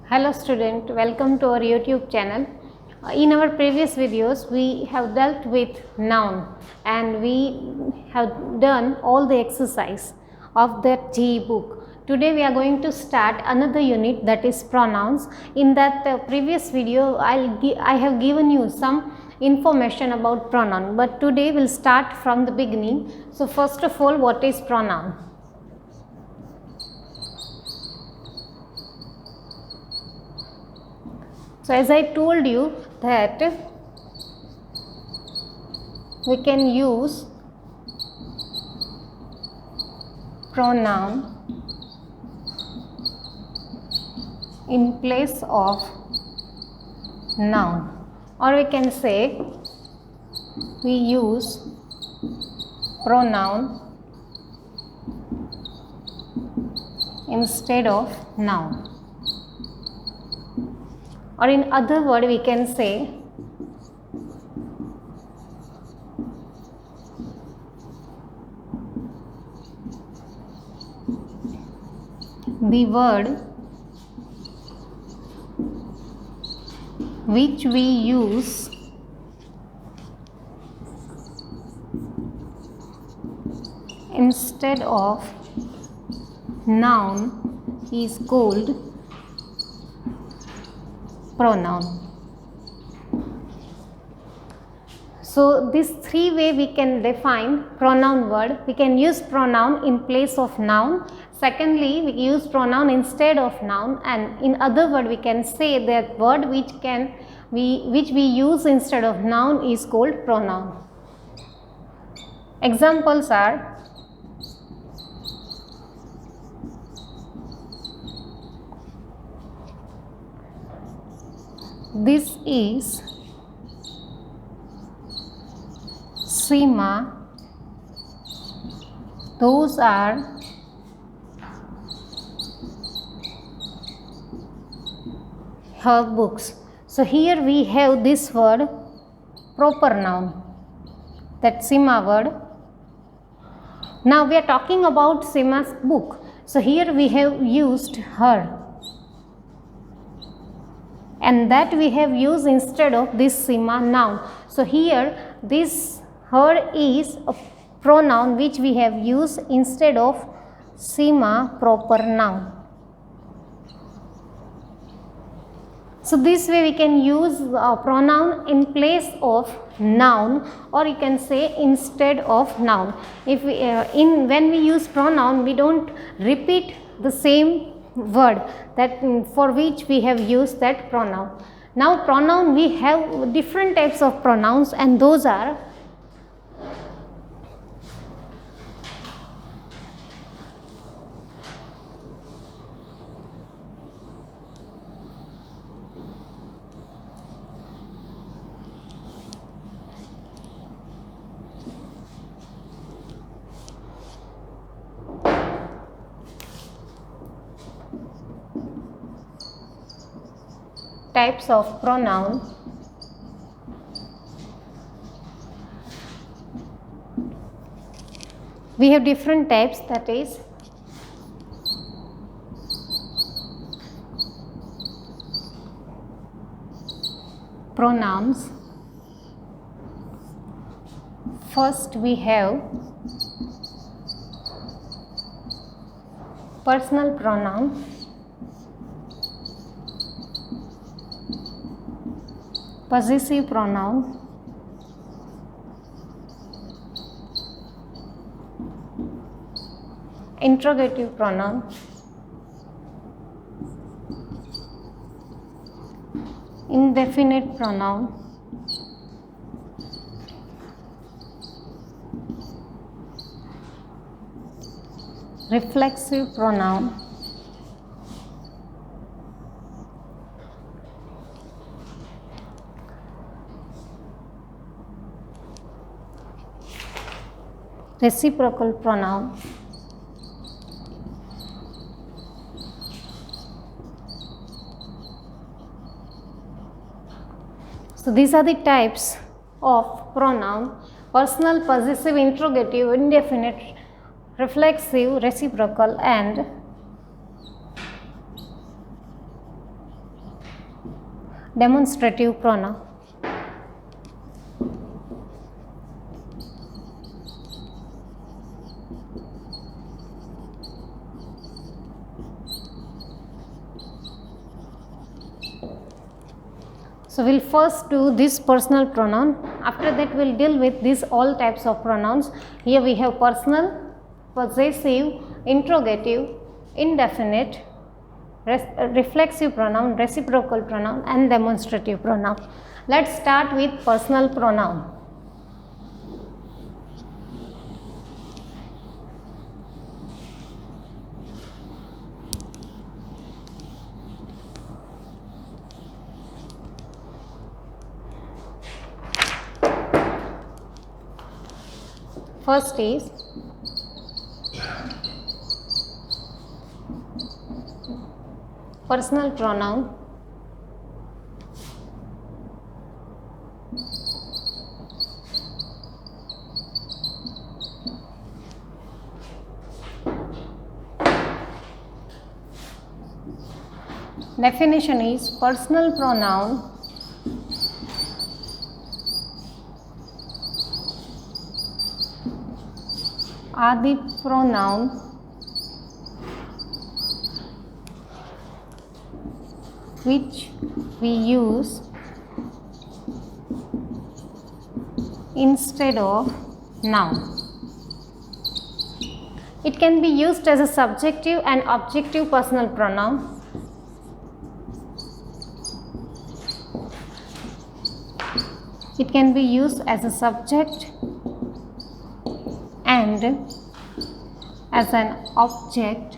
Hello student, welcome to our YouTube channel. In our previous videos we have dealt with noun and we have done all the exercise of that GE book. Today we are going to start another unit, that is pronouns. In that previous video I have given you some information about pronoun, but today we will start from the beginning. So first of all, what is pronoun? So as I told you that we can use pronoun in place of noun, or we can say we use pronoun instead of noun, or in other word we can say the word which we use instead of noun is called pronoun. So this three way we can define pronoun word. We can use pronoun in place of noun. Secondly, we use pronoun instead of noun, and in other word we can say that word which we use instead of noun is called pronoun. Examples are this is Seema, those are her books. So here we have this word proper noun, that Seema word. Now we are talking about Seema's book. So here we have used her, and that we have used instead of this Seema noun. So here this her is a pronoun which we have used instead of Seema proper noun. So this way we can use a pronoun in place of noun, or you can say instead of noun. If we, when we use pronoun, we don't repeat the same word that for which we have used that pronoun. Now pronoun, we have different types of pronouns, and those are types of pronoun. We have different types, that is pronouns. First we have personal pronoun, possessive pronoun, interrogative pronoun, indefinite pronoun, reflexive pronoun, reciprocal pronoun, so these are the types of pronoun: personal, possessive, interrogative, indefinite, reflexive, reciprocal, and demonstrative pronoun. So we'll first do this personal pronoun. After that we'll deal with these all types of pronouns. Here we have personal, possessive, interrogative, indefinite, reflexive pronoun, reciprocal pronoun and demonstrative pronoun. Let's start with personal pronoun. First is personal pronoun. Definition is personal pronoun are the pronoun which we use instead of noun. It can be used as a subjective and objective personal pronoun. It can be used as a subject and as an object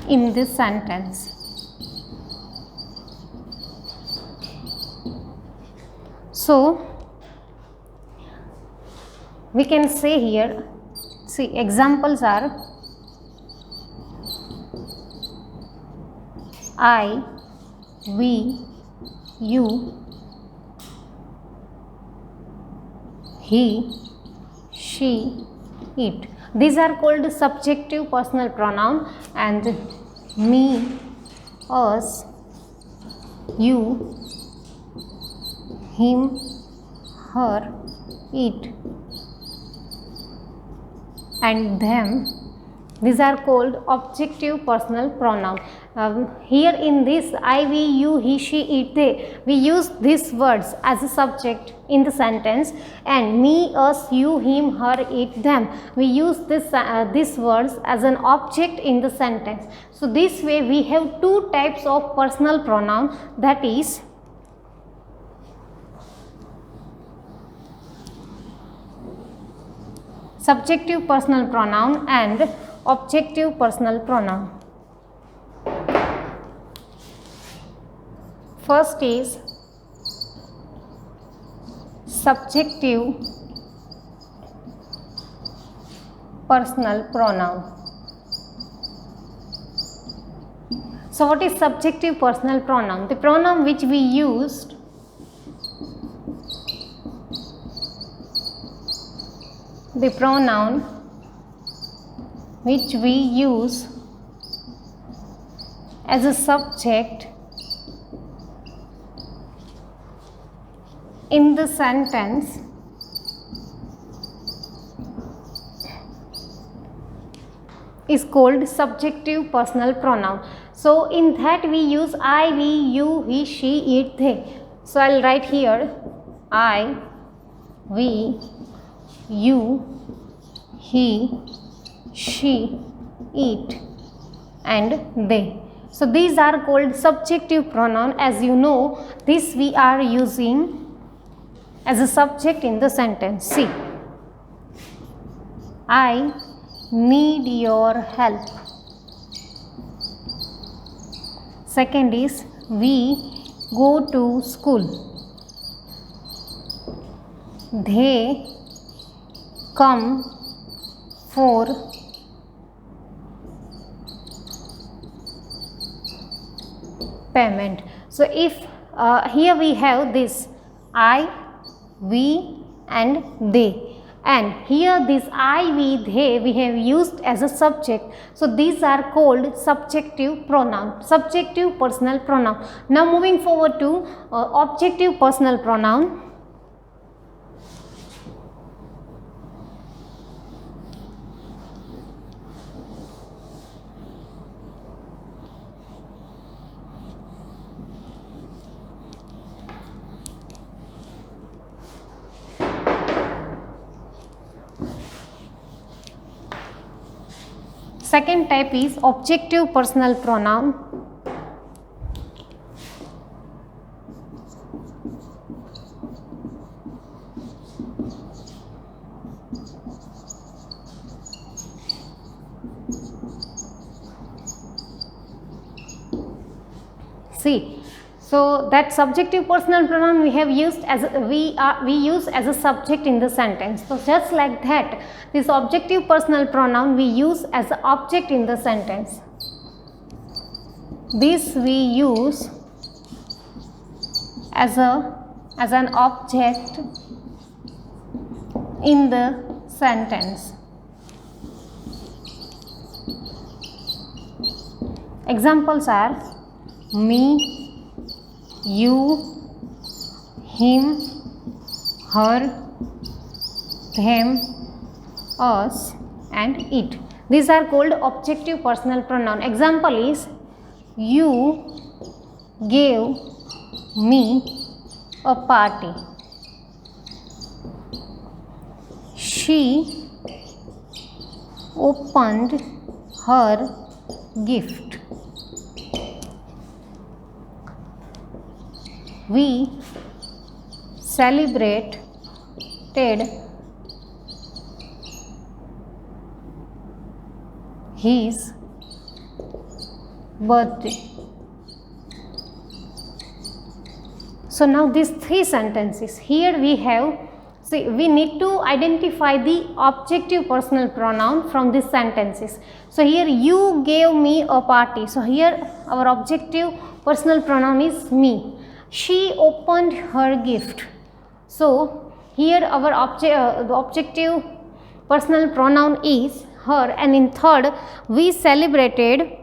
in this sentence. So we can say here, see examples are I, we, you, he, she, it. These are called subjective personal pronoun, and me, us, you, him, her, it and them. These are called objective personal pronoun. Here in this I, we, you, he, she, it, they, we use these words as a subject in the sentence, and me, us, you, him, her, it, them, we use these words as an object in the sentence. So this way we have two types of personal pronoun, that is subjective personal pronoun and objective personal pronoun. First is subjective personal pronoun. So what is subjective personal pronoun? The pronoun which we used as a subject in the sentence is called subjective personal pronoun. So in that we use I, we, you, he, she, it, they. So I'll write here I, we, you, he, she, it and they. So these are called subjective pronoun. As you know, this we are using as a subject in the sentence. See, I need your help. Second is we go to school. They come for payment. So if here we have this I, we and they, and here this I, we, they we have used as a subject. So these are called subjective pronoun, subjective personal pronoun. Now moving forward to objective personal pronoun. Second type is objective personal pronoun. See, so that subjective personal pronoun we have used as we use as a subject in the sentence. So just like that, this objective personal pronoun we use as an object in the sentence. This we use as an object in the sentence. Examples are me, you, him, her, them, us and it. These are called objective personal pronoun. Example is you gave me a party. She opened her gift. We celebrated his birthday. So now these three sentences, here we have, see, we need to identify the objective personal pronoun from these sentences. So here you gave me a party. So here our objective personal pronoun is me. She opened her gift. So here our the objective personal pronoun is her, and in third we celebrated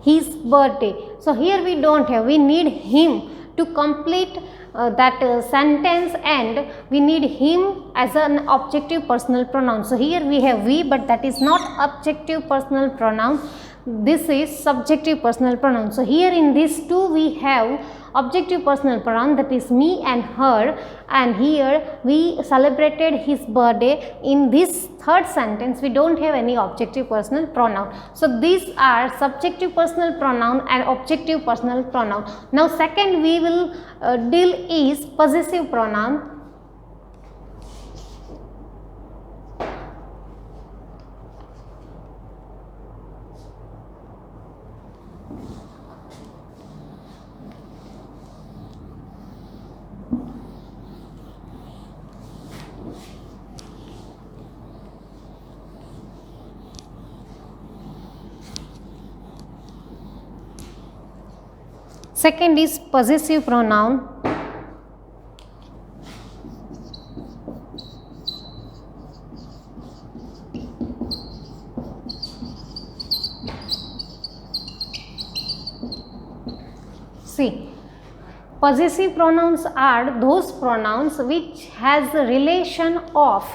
his birthday. So here we don't have, we need him to complete that sentence, and we need him as an objective personal pronoun. So here we have we, but that is not objective personal pronoun, this is subjective personal pronoun. So here in these two we have objective personal pronoun, that is me and her, and here we celebrated his birthday. In this third sentence we don't have any objective personal pronoun. So these are subjective personal pronoun and objective personal pronoun. Now second we will deal is possessive pronoun. Second is possessive pronoun. See, possessive pronouns are those pronouns which has a relation of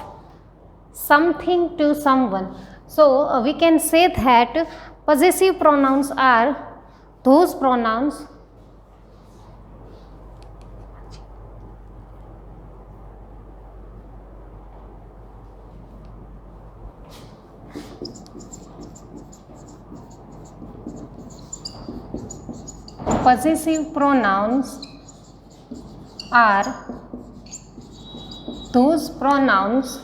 something to someone. So we can say that possessive pronouns are those pronouns possessive pronouns are those pronouns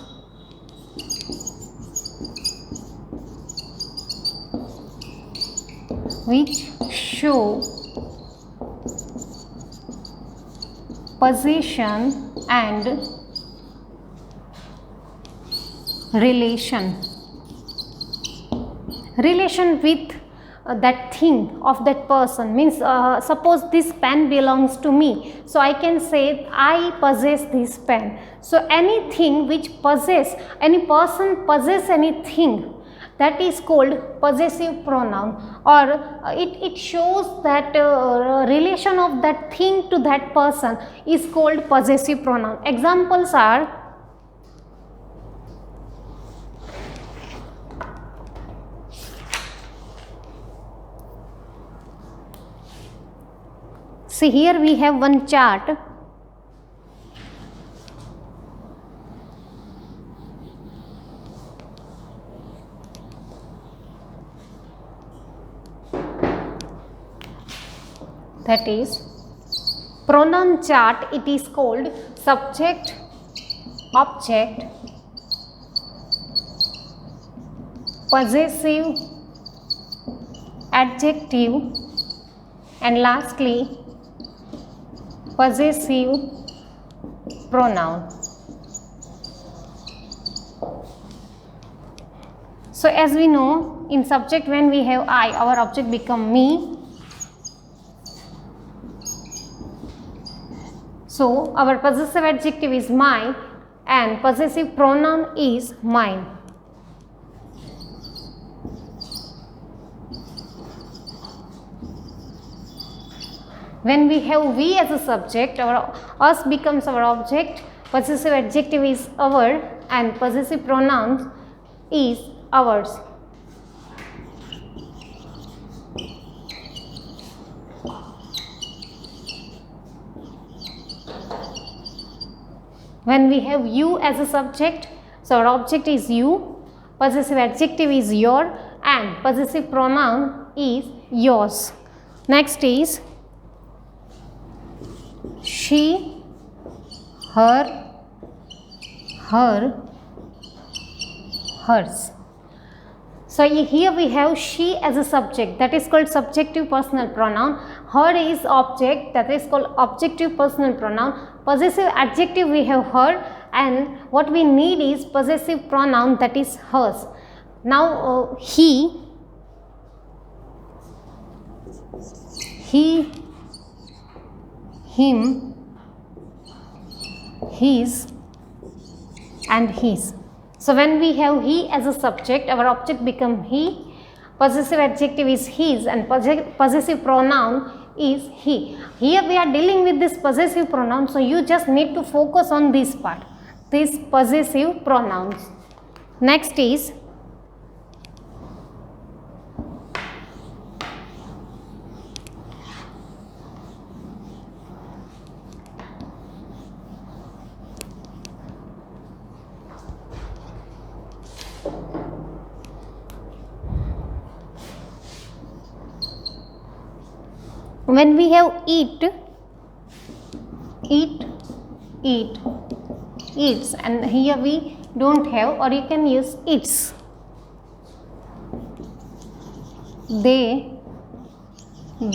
which show possession and relation with that thing of that person, means suppose this pen belongs to me, so I can say I possess this pen. So anything which possess, any person possess anything, that is called possessive pronoun, or it shows that relation of that thing to that person is called possessive pronoun. Examples are, see here we have one chart. That is pronoun chart. It is called subject, object, possessive, adjective, and lastly possessive pronoun. So as we know, in subject when we have I, our object become me. So our possessive adjective is my and possessive pronoun is mine. When we have we as a subject, our us becomes our object, possessive adjective is our and possessive pronouns is ours. When we have you as a subject, so our object is you, possessive adjective is your and possessive pronoun is yours. Next is she, her, hers. So here we have she as a subject, that is called subjective personal pronoun. Her is object, that is called objective personal pronoun. Possessive adjective we have her, and what we need is possessive pronoun, that is hers. Now he, him, his and his. So when we have he as a subject, our object become he, possessive adjective is his and possessive pronoun is he. Here we are dealing with this possessive pronoun, so you just need to focus on this part, these possessive pronouns. Next is when we have eat, eats, and here we don't have, or you can use its. They,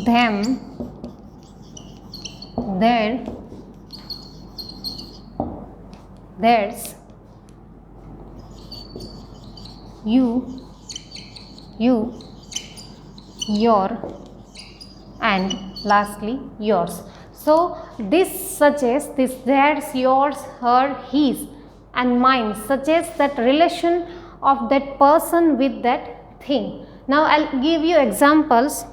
them, their, theirs, you, your, and lastly yours. So this suggests, this theirs, yours, her, his and mine suggests that relation of that person with that thing. Now I'll give you examples.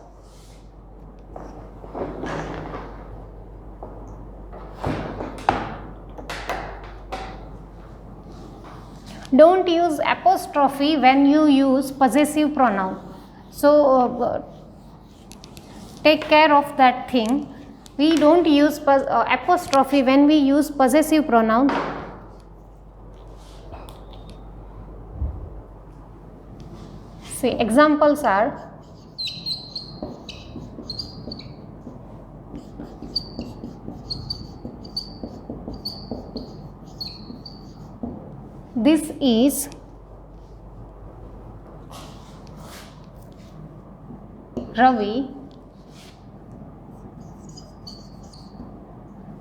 Don't use apostrophe when you use possessive pronoun. So take care of that thing. We don't use apostrophe when we use possessive pronoun. See, examples are this is Ravi,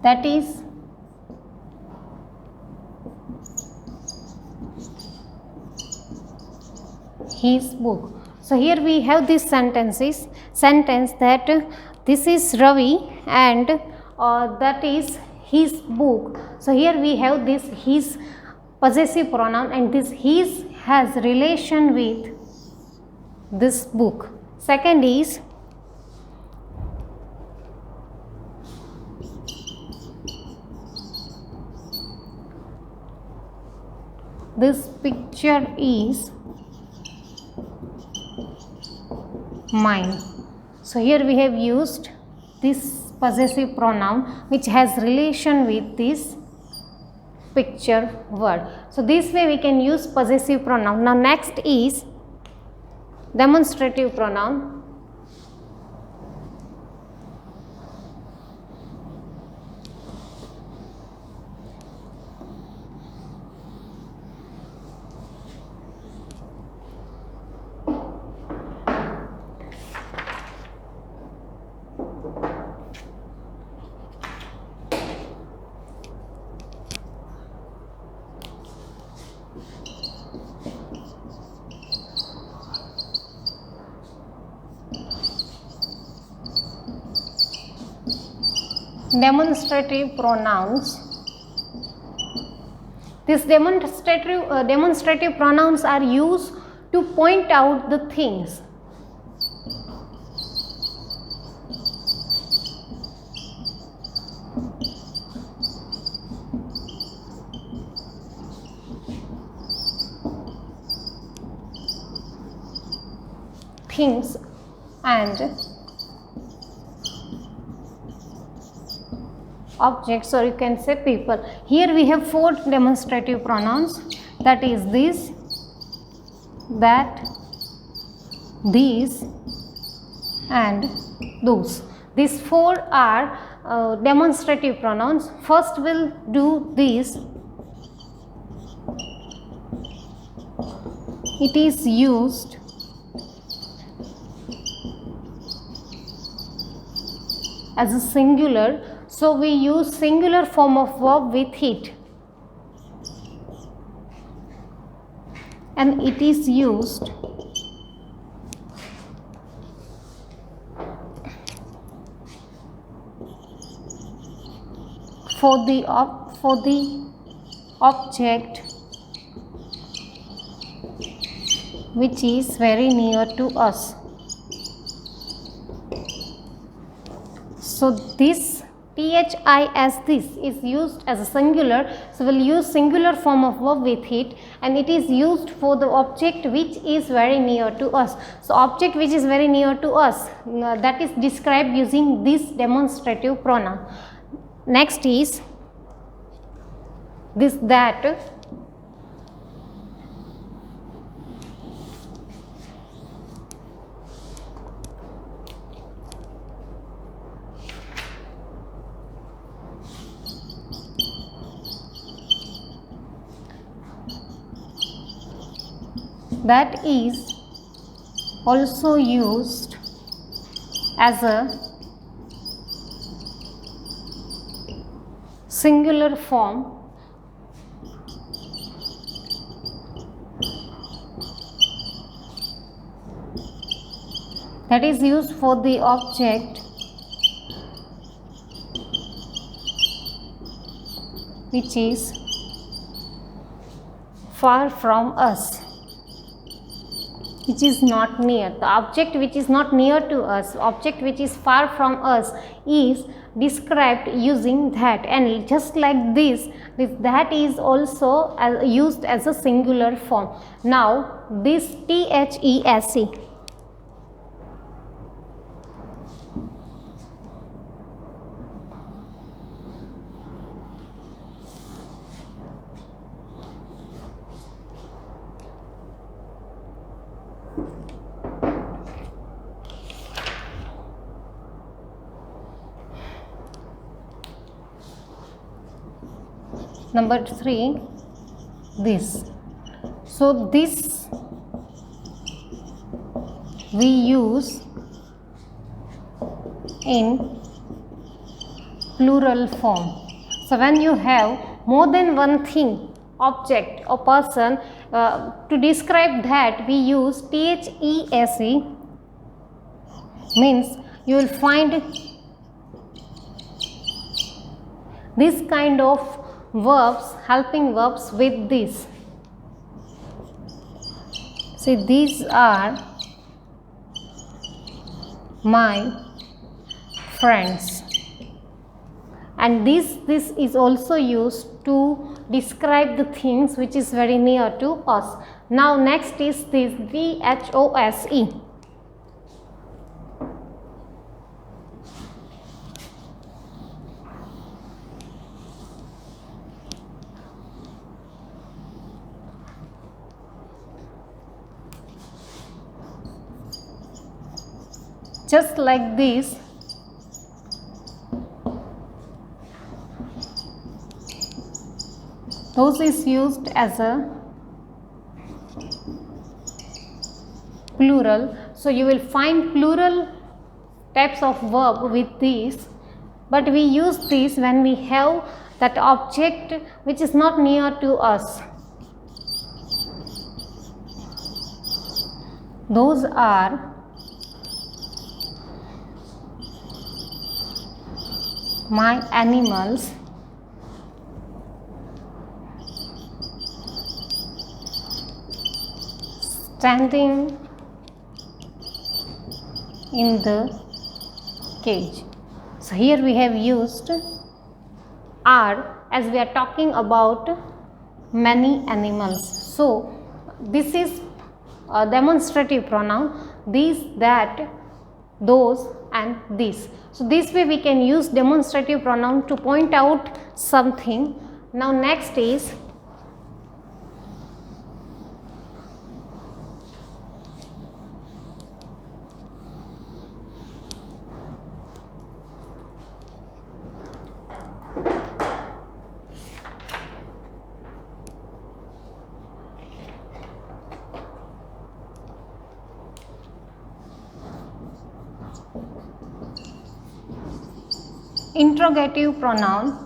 that is his book. So here we have this sentence that this is Ravi and that is his book. So here we have this his possessive pronoun, and this his has relation with this book. Second is this picture is mine. So here we have used this possessive pronoun which has relation with this picture word. So this way we can use possessive pronoun. Now next is demonstrative pronoun. Demonstrative pronouns. These demonstrative pronouns are used to point out the things. Things and objects, or you can say people. Here we have 4 demonstrative pronouns, that is this, that, these and those. These 4 are demonstrative pronouns. First we'll do this. It is used as a singular, so we use singular form of verb with it, and it is used for the object which is very near to us. So this thi as this is used as a singular, so we'll use singular form of verb with it, and it is used for the object which is very near to us. So object which is very near to us, that is described using this demonstrative pronoun. Next is this that. That is also used as a singular form that is used for the object which is far from us, which is not near. The object which is not near to us, object which is far from us, is described using that, and just like this that is also used as a singular form. Now this THESE. Number 3, this. So this we use in plural form. So when you have more than one thing object or person, to describe that we use THESE, means you will find this kind of verbs, helping verbs with this. See, these are my friends, and this is also used to describe the things which is very near to us. Now next is this DHOSE. Just like this, those is used as a plural. So you will find plural types of verb with these, but we use this when we have that object which is not near to us. Those are my animals, standing in the cage. So here we have used are as we are talking about many animals. So this is a demonstrative pronoun, these, that, those and this. So this way we can use demonstrative pronoun to point out something. Now next is interrogative pronoun.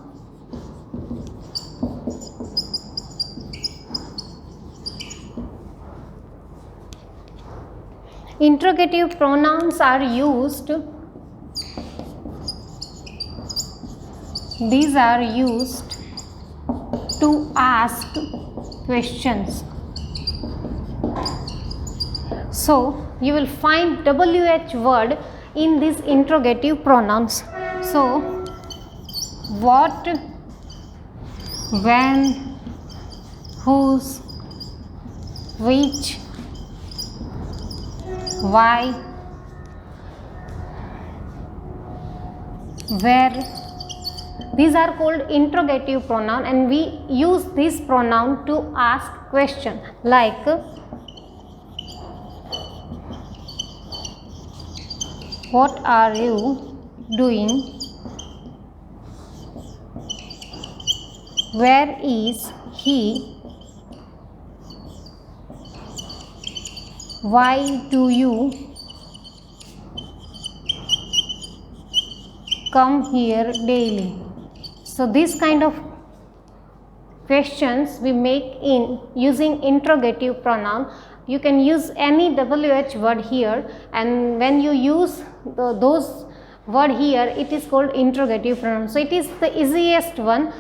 Interrogative pronouns are used, these are used to ask questions. So you will find WH word in these interrogative pronouns. So what, when, whose, which, why, where, these are called interrogative pronoun, and we use this pronoun to ask question like what are you doing, where is he, why do you come here daily. So this kind of questions we make in using interrogative pronoun. You can use any WH word here, and when you use those word here, it is called interrogative pronoun. So it is the easiest one.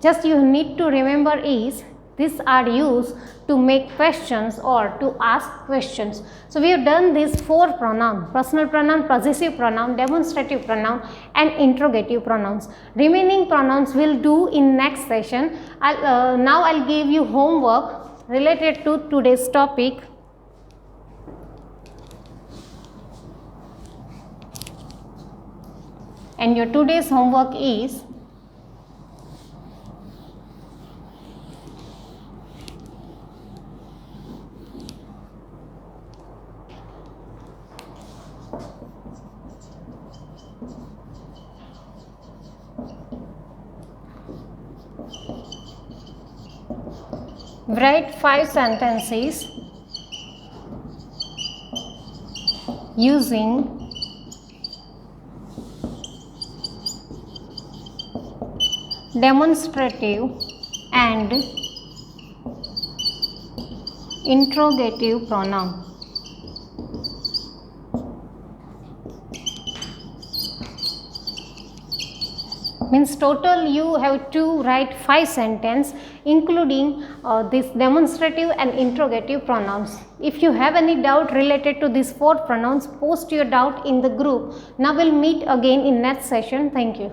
Just you need to remember is these are used to make questions or to ask questions. So we have done these four pronouns: personal pronoun, possessive pronoun, demonstrative pronoun and interrogative pronouns. Remaining pronouns we'll do in next session. Now I'll give you homework related to today's topic. And your today's homework is write 5 sentences using demonstrative and interrogative pronoun. Means total you have to write 5 sentences including this demonstrative and interrogative pronouns. If you have any doubt related to these 4 pronouns, post your doubt in the group. Now we'll meet again in next session. Thank you.